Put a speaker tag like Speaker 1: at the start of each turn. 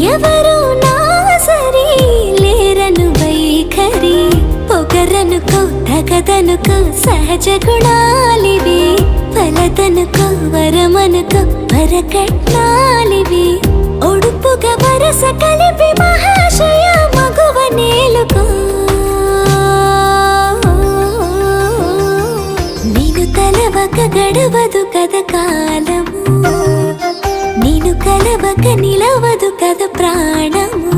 Speaker 1: ఎవరు నా సరి లేరను వైఖరి పొగరనుకో తగదనుకో సహజ గుణాలివి ఫలదనుకో వరమనుకో వరకట్నాలివి ఒడుపుగా వరస కలిపి మహాశయ మగువ నేలుకో నేను తలవక గడవదు కథ కాలము నేను కలవక నిలవదు కథ ప్రాణము